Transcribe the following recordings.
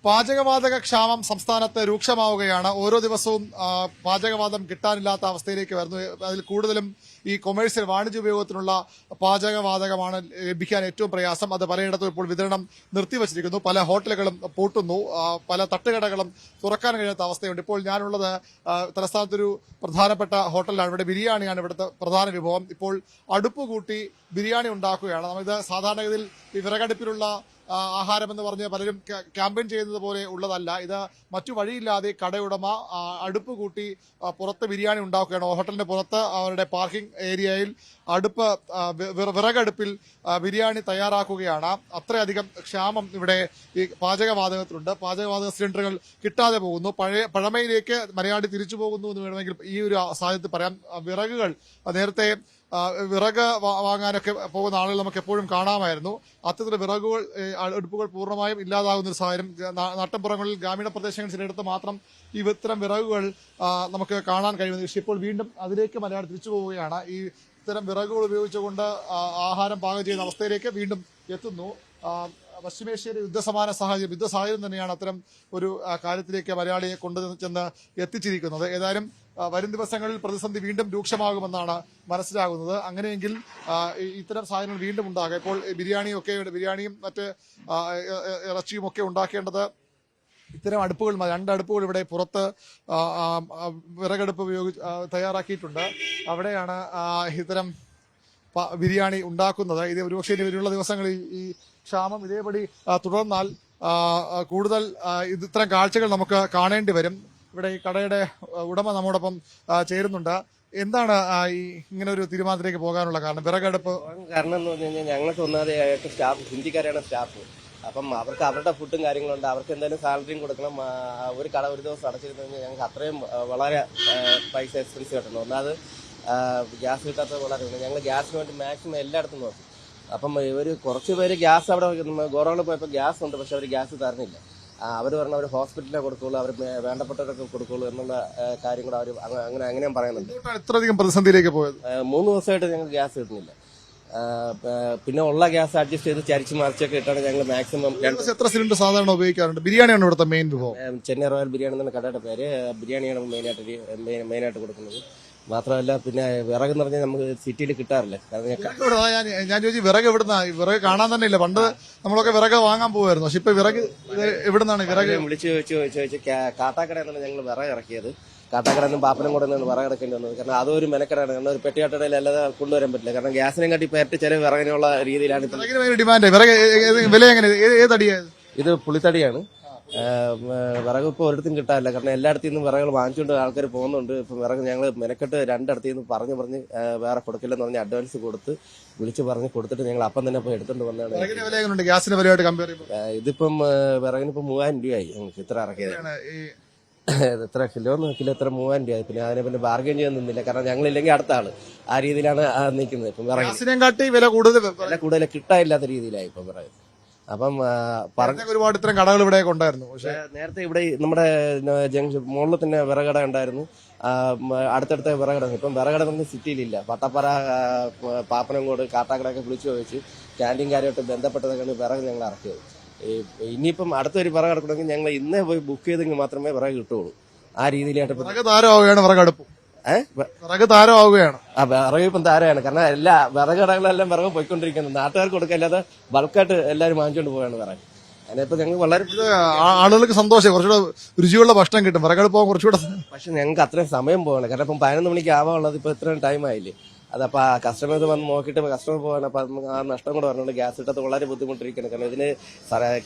പാചകവാതക ക്ഷാമം സംസ്ഥാനത്ത് രൂക്ഷമാവുകയാണ്. ഓരോ ദിവസവും പാചകവാതം കിട്ടാനില്ലാത്ത അവസ്ഥയിലേക്ക് വരുന്നു. അതിൽ കൂടുതലും ഈ കൊമേഴ്സ്യൽ വാണിജ്യ ഉപയോഗത്തിനുള്ള പാചകവാതകമാണ് ലഭിക്കാൻ ഏറ്റവും പ്രയാസം. അത് പലയിടത്തും ഇപ്പോൾ വിതരണം നിർത്തിവച്ചിരിക്കുന്നു. പല ഹോട്ടലുകളും പൂട്ടുന്നു, പല തട്ടുകടകളും തുറക്കാൻ കഴിയാത്ത അവസ്ഥയുണ്ട്. ഇപ്പോൾ ഞാനുള്ളത് തലസ്ഥാനത്തൊരു പ്രധാനപ്പെട്ട ഹോട്ടലിലാണ്. ഇവിടെ ബിരിയാണിയാണ് ഇവിടുത്തെ പ്രധാന വിഭവം. ഇപ്പോൾ അടുപ്പ് കൂട്ടി ബിരിയാണി ഉണ്ടാക്കുകയാണ്. നമ്മളിത് സാധാരണഗതിയിൽ ഈ വിറകടുപ്പിലുള്ള ആഹാരം എന്ന് പറഞ്ഞ് പലരും ക്യാമ്പയിൻ ചെയ്യുന്നത് പോലെ ഉള്ളതല്ല. ഇത് മറ്റു വഴിയില്ലാതെ കടയുടമ അടുപ്പ് കൂട്ടി പുറത്ത് ബിരിയാണി ഉണ്ടാക്കുകയാണ്. ഹോട്ടലിന്റെ പുറത്ത് അവരുടെ പാർക്കിംഗ് ഏരിയയിൽ വിറകടുപ്പിൽ ബിരിയാണി തയ്യാറാക്കുകയാണ്. അത്രയധികം ക്ഷാമം ഇവിടെ ഈ പാചകവാതകത്തിലുണ്ട്. പാചകവാതക സിലിണ്ടറുകൾ കിട്ടാതെ പോകുന്നു. പഴമയിലേക്ക് മലയാളി തിരിച്ചു പോകുന്നു എന്ന് വേണമെങ്കിൽ ഈ ഒരു സാഹചര്യത്തിൽ പറയാം. വിറകുകൾ നേരത്തെ വിറക് വാങ്ങാനൊക്കെ പോകുന്ന ആളുകൾ നമുക്ക് എപ്പോഴും കാണാമായിരുന്നു. അത്തരത്തിലുള്ള വിറകുകൾ അടുപ്പുകൾ പൂർണ്ണമായും ഇല്ലാതാകുന്ന ഒരു സാഹചര്യം. നാട്ടിൻപുറങ്ങളിൽ ഗ്രാമീണ പ്രദേശങ്ങളിൽ ചിലയിടത്ത് മാത്രം ഈ ഇത്തരം വിറകുകൾ നമുക്ക് കാണാൻ കഴിയുന്നത്. പക്ഷേ ഇപ്പോൾ വീണ്ടും അതിലേക്ക് മലയാളി തിരിച്ചു പോവുകയാണ്. ഈ ഇത്തരം വിറകുകൾ ഉപയോഗിച്ചുകൊണ്ട് ആഹാരം പാകം ചെയ്യുന്ന അവസ്ഥയിലേക്ക് വീണ്ടും എത്തുന്നു. പശ്ചിമേഷ്യയിലെ യുദ്ധ സാഹചര്യം തന്നെയാണ് അത്തരം ഒരു കാര്യത്തിലേക്ക് മലയാളിയെ കൊണ്ടുചെന്ന് എത്തിച്ചിരിക്കുന്നത്. ഏതായാലും വരും ദിവസങ്ങളിൽ പ്രതിസന്ധി വീണ്ടും രൂക്ഷമാകുമെന്നാണ് മനസ്സിലാകുന്നത്. അങ്ങനെയെങ്കിൽ ഇത്തരം സാധനങ്ങൾ വീണ്ടും ഉണ്ടാകും. ഇപ്പോൾ ബിരിയാണിയും മറ്റ് ഇറച്ചിയും ഒക്കെ ഉണ്ടാക്കേണ്ടത് ഇത്തരം അടുപ്പുകൾ, 2 അടുപ്പുകൾ ഇവിടെ പുറത്ത് വിറകടുപ്പ് ഉപയോഗിച്ച് തയ്യാറാക്കിയിട്ടുണ്ട്. അവിടെയാണ് ഇത്തരം ബിരിയാണി ഉണ്ടാക്കുന്നത്. ഇത് ഒരുപക്ഷെ ഇനി വരുന്ന ദിവസങ്ങളിൽ ഈ ക്ഷാമം ഇതേപടി തുടർന്നാൽ കൂടുതൽ ഇത്തരം കാഴ്ചകൾ നമുക്ക് കാണേണ്ടി വരും. ഇവിടെ ഈ കടയുടെ ഉടമ നമ്മോടൊപ്പം ചേരുന്നുണ്ട്. എന്താണ് ഈ ഇങ്ങനെ ഒരു തീരുമാനത്തിലേക്ക് പോകാനുള്ള കാരണം? വിറകടുപ്പ് കാരണം എന്ന് പറഞ്ഞു കഴിഞ്ഞാൽ ഞങ്ങൾക്ക് ഒന്നാമതായിട്ട് സ്റ്റാഫ് ഹിന്ദിക്കാരാണ് സ്റ്റാഫ്. അപ്പം അവർക്ക് അവരുടെ ഫുഡും കാര്യങ്ങളുണ്ട്. അവർക്ക് എന്തായാലും സാലറിയും കൊടുക്കണം. ഒരു കട ഒരു ദിവസം അടച്ചിരുന്നു കഴിഞ്ഞാൽ ഞങ്ങൾക്ക് അത്രയും വളരെ പൈസ എക്സ്പെൻസീവ് കിട്ടണം. ഒന്നാമത് ഗ്യാസ് കിട്ടാത്തത് വളരെ ഞങ്ങൾ ഗ്യാസിന് വേണ്ടി മാക്സിമം എല്ലായിടത്തും നോക്കി. അപ്പം ഇവർ കുറച്ച് പേര് ഗ്യാസ് അവിടെ ഗോറോണിൽ പോയപ്പോൾ ഗ്യാസ് ഉണ്ട്, പക്ഷെ അവർ ഗ്യാസ് തരുന്നില്ല. അവർ പറഞ്ഞ അവർ ഹോസ്പിറ്റലിനെ കൊടുക്കുള്ളൂ, അവർ വേണ്ടപ്പെട്ടവരൊക്കെ കൊടുക്കുള്ളൂ എന്നുള്ള കാര്യം കൂടെ അവർ അങ്ങനെയും പറയുന്നുണ്ട്. ഇത്രയധികം പ്രതിസന്ധിയിലേക്ക് പോയത് 3 ദിവസമായിട്ട് ഞങ്ങൾക്ക് ഗ്യാസ് കിട്ടുന്നില്ല. പിന്നെ ഉള്ള ഗ്യാസ് അഡ്ജസ്റ്റ് ചെയ്ത് ചരിച്ച് മറിച്ചൊക്കെ ഇട്ടാണ് ഞങ്ങൾ മാക്സിമം. എത്ര സിലിണ്ടർ സാധാരണ ഉപയോഗിക്കാറുണ്ട്? ബിരിയാണിയാണ് ഇവിടുത്തെ മെയിൻ വിഭവം. ചെന്നൈ റോയൽ ബിരിയാണി എന്നാണ് കടയുടെ പേര്. ബിരിയാണിയാണ് മെയിനായിട്ട് കൊടുക്കുന്നത്. മാത്രമല്ല പിന്നെ വിറക് എന്ന് പറഞ്ഞാൽ നമുക്ക് സിറ്റിയിൽ കിട്ടാറില്ല. ഞാൻ ചോദിച്ചു വിറക് എവിടുന്ന? വിറക് കാണാൻ തന്നെ ഇല്ല. പണ്ട് നമ്മളൊക്കെ വിറക് വാങ്ങാൻ പോകുമായിരുന്നു. പക്ഷെ ഇപ്പൊ വിറക് എവിടുന്നാണ്? വിറക് വിളിച്ച് ചോദിച്ച് കാട്ടാക്കടയിൽ നിന്നാണ് ഞങ്ങൾ വിറക് ഇറക്കിയത്. കാട്ടാക്കടയിൽ നിന്നും പാപ്പനം കൂടെ നിന്നാണ് വിറക് ഇറക്കേണ്ടി വന്നത്. കാരണം അതൊരു മെനക്കെടാണ്. കാരണം ഒരു പെട്ടിയാട്ടടയിൽ അല്ലാതെ കൊണ്ടുവരാൻ പറ്റില്ല. കാരണം ഗ്യാസിനെ കാട്ടി ഇപ്പൊ ഏറ്റവും ചെറിയ വിറകിനുള്ള രീതിയിലാണ് ഡിമാൻഡ്. വില എങ്ങനെ? ഏതടിയാണ് ഇത്? പുളിത്തടിയാണ്. വിറക് ഇപ്പോൾ ഒരിടത്തും കിട്ടാറില്ല. കാരണം എല്ലായിടത്തു നിന്നും വിറകുകൾ വാങ്ങിച്ചുകൊണ്ട് ആൾക്കാർ പോകുന്നുണ്ട്. ഇപ്പം വിറക് ഞങ്ങൾ മെനക്കെട്ട് 2 ഇടത്തു നിന്ന് പറഞ്ഞ് വേറെ കൊടുക്കില്ലെന്ന് പറഞ്ഞ് അഡ്വാൻസ് കൊടുത്ത് വിളിച്ച് പറഞ്ഞ് കൊടുത്തിട്ട് ഞങ്ങൾ അപ്പം തന്നെ പോയി എടുത്തുകൊണ്ട് വന്നതാണ്. ഗ്യാസിന്റെ വിലയായിട്ട് കമ്പയർ ചെയ്യുമ്പോൾ ഇതിപ്പം വിറകിന് ഇപ്പം 3000 രൂപയായി ഞങ്ങൾക്ക് ഇത്ര ഇറക്കിയത്. എത്ര കിലോ എത്ര 3000 രൂപയായി. പിന്നെ അതിനെ പിന്നെ ബാർഗൈൻ ചെയ്യാൻ നിന്നില്ല. കാരണം ഞങ്ങളില്ലെങ്കിൽ അടുത്ത ആള് ആ രീതിയിലാണ് നിൽക്കുന്നത്. ഇപ്പം വില കൂടുതൽ കിട്ടാനില്ലാത്ത രീതിയിലായി ഇപ്പം വിറക്. അപ്പം ഒരുപാട് ഇത്തരം കടകൾ ഇവിടെ ഉണ്ടായിരുന്നു. പക്ഷെ നേരത്തെ ഇവിടെ നമ്മുടെ ജംഗ്ഷൻ മുകളിൽ തന്നെ വിറകട ഉണ്ടായിരുന്നു. അടുത്തടുത്ത വിറകട. ഇപ്പം വിറകട തന്നെ സിറ്റിയിലില്ല. പട്ടപ്പറ, പാപ്പനംകോട്, കാട്ടാക്കടയൊക്കെ വിളിച്ചു ചോദിച്ച് ക്യാൻറ്റീൻ കാര്യമായിട്ട് ബന്ധപ്പെട്ടതൊക്കെയാണ് വിറക് ഞങ്ങൾ ഇറക്കിയത്. ഇനിയിപ്പം അടുത്തൊരു വിറക് ഇറക്കണമെങ്കിൽ ഞങ്ങൾ ഇന്നേ പോയി ബുക്ക് ചെയ്തെങ്കിൽ മാത്രമേ വിറക് കിട്ടുള്ളൂ. ആ രീതിയിലായിട്ട് വിറകടുപ്പ് വിറക് താരമാവുകയാണ്. വിറക് ഇപ്പം താരമാണ്. കാരണം എല്ലാ വിറകടകളെല്ലാം വിറക് പോയിക്കൊണ്ടിരിക്കുന്നത്. നാട്ടുകാർക്ക് കൊടുക്കല്ലാതെ ബൾക്കായിട്ട് എല്ലാവരും വാങ്ങിച്ചുകൊണ്ട് പോവുകയാണ് വിറക്. അതിനിപ്പോ ഞങ്ങൾ വളരെ ആളുകൾക്ക് സന്തോഷം, കുറച്ചുകൂടെ രുചിയുള്ള ഭക്ഷണം കിട്ടും. വിറകടുപ്പ് കുറച്ചുകൂടെ. പക്ഷെ ഞങ്ങൾക്ക് അത്രയും സമയം പോകണം. കാരണം ഇപ്പം 11 മണിക്ക് ആവാനുള്ളത് ഇപ്പൊ ഇത്രയും ടൈം ആയില്ലേ. അതപ്പോൾ ആ കസ്റ്റമേഴ്സ് വന്ന് നോക്കിയിട്ട് കസ്റ്റമർ പോകാൻ അപ്പം ആ നഷ്ടം കൂടെ പറഞ്ഞുകൊണ്ട് ഗ്യാസ് കിട്ടാത്ത വളരെ ബുദ്ധിമുട്ടിരിക്കുന്നത്. കാരണം ഇതിന്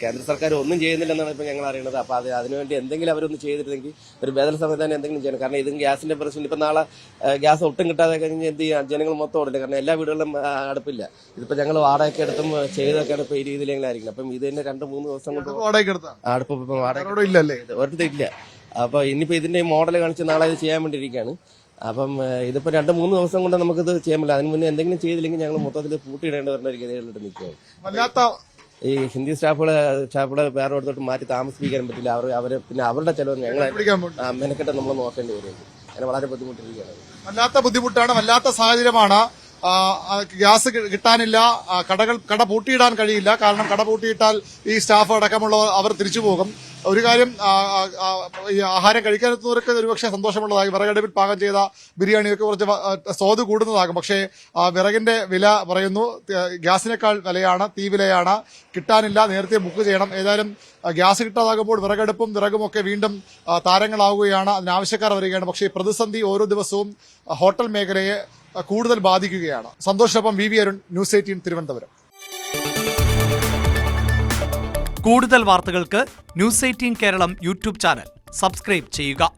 കേന്ദ്ര സർക്കാർ ഒന്നും ചെയ്യുന്നില്ലെന്നാണ് ഇപ്പം ഞങ്ങൾ അറിയുന്നത്. അപ്പോൾ അതിനുവേണ്ടി എന്തെങ്കിലും അവരൊന്നും ചെയ്തിരുന്നെങ്കിൽ ഒരു ബദൽ സംവിധാനം എന്തെങ്കിലും ചെയ്യണം. കാരണം ഇതിന് ഗ്യാസിന്റെ പ്രശ്നം ഇപ്പം നാളെ ഗ്യാസ് ഒട്ടും കിട്ടാതെ കഴിഞ്ഞ് എന്ത് ചെയ്യാം? ജനങ്ങൾ മൊത്തം ഓടില്ല. കാരണം എല്ലാ വീടുകളിലും അടുപ്പില്ല. ഇതിപ്പോൾ ഞങ്ങൾ വാടകയ്ക്ക് എടുത്തും ചെയ്തൊക്കെയാണ് ഇപ്പോൾ ഈ രീതിയിൽ എങ്ങനെയായിരിക്കും. അപ്പം ഇത് തന്നെ 2-3 ദിവസം കൊണ്ട് അടുപ്പ് ഇപ്പം വാടക ഒരിടത്തില്ല. അപ്പോൾ ഇനിയിപ്പോൾ ഇതിന്റെ മോഡൽ കാണിച്ച് നാളെ ഇത് ചെയ്യാൻ വേണ്ടിയിരിക്കുകയാണ്. അപ്പം ഇതിപ്പോ 2-3 ദിവസം കൊണ്ട് നമുക്കിത് ചെയ്യാൻ പറ്റില്ല. അതിന് മുന്നേ എന്തെങ്കിലും ചെയ്തില്ലെങ്കിൽ ഞങ്ങൾ മൊത്തത്തിൽ പൂട്ടിയിടേണ്ടി വരുന്ന ഒരു ഗതികളിലിട്ട് നിൽക്കുകയാണ്. ഈ ഹിന്ദി സ്റ്റാഫുകളെ വേറെ അടുത്തോട്ട് മാറ്റി താമസിപ്പിക്കാൻ പറ്റില്ല. അവര് പിന്നെ അവരുടെ ചെലവ് ഞങ്ങളെ മെനക്കെട്ട് നമ്മൾ നോക്കേണ്ടി വരും. അങ്ങനെ വളരെ ബുദ്ധിമുട്ടിരിക്കുകയാണ്. വല്ലാത്ത ബുദ്ധിമുട്ടാണ്, വല്ലാത്ത സാഹചര്യമാണ്. ഗ്യാസ് കിട്ടാനില്ല. കട പൂട്ടിയിടാൻ കഴിയില്ല. കാരണം കട പൂട്ടിയിട്ടാൽ ഈ സ്റ്റാഫ് അടക്കമുള്ളവർ അവർ തിരിച്ചു പോകും. ഒരു കാര്യം ഈ ആഹാരം കഴിക്കാനെത്തുന്നവർക്ക് ഒരുപക്ഷെ സന്തോഷമുള്ളതാകും. വിറകടുപ്പിൽ പാകം ചെയ്ത ബിരിയാണിയൊക്കെ കുറച്ച് സ്വാദ് കൂടുന്നതാകും. പക്ഷേ വിറകിന്റെ വില പറയുന്നു ഗ്യാസിനേക്കാൾ വിലയാണ്, തീ വിലയാണ്, കിട്ടാനില്ല, നേരത്തെ ബുക്ക് ചെയ്യണം. ഏതായാലും ഗ്യാസ് കിട്ടാതാകുമ്പോൾ വിറകടുപ്പും വിറകും ഒക്കെ വീണ്ടും താരങ്ങളാവുകയാണ്, അതിനാവശ്യക്കാർ വരികയാണ്. പക്ഷേ ഈ പ്രതിസന്ധി ഓരോ ദിവസവും ഹോട്ടൽ മേഖലയെ കൂടുതൽ ബാധിക്കുകയാണ്. സന്തോഷിനൊപ്പം വി അരുൺ, ന്യൂസ് 18 തിരുവനന്തപുരം. കൂടുതൽ വാർത്തകൾക്ക് news 18 Keralam YouTube channel subscribe ചെയ്യുക.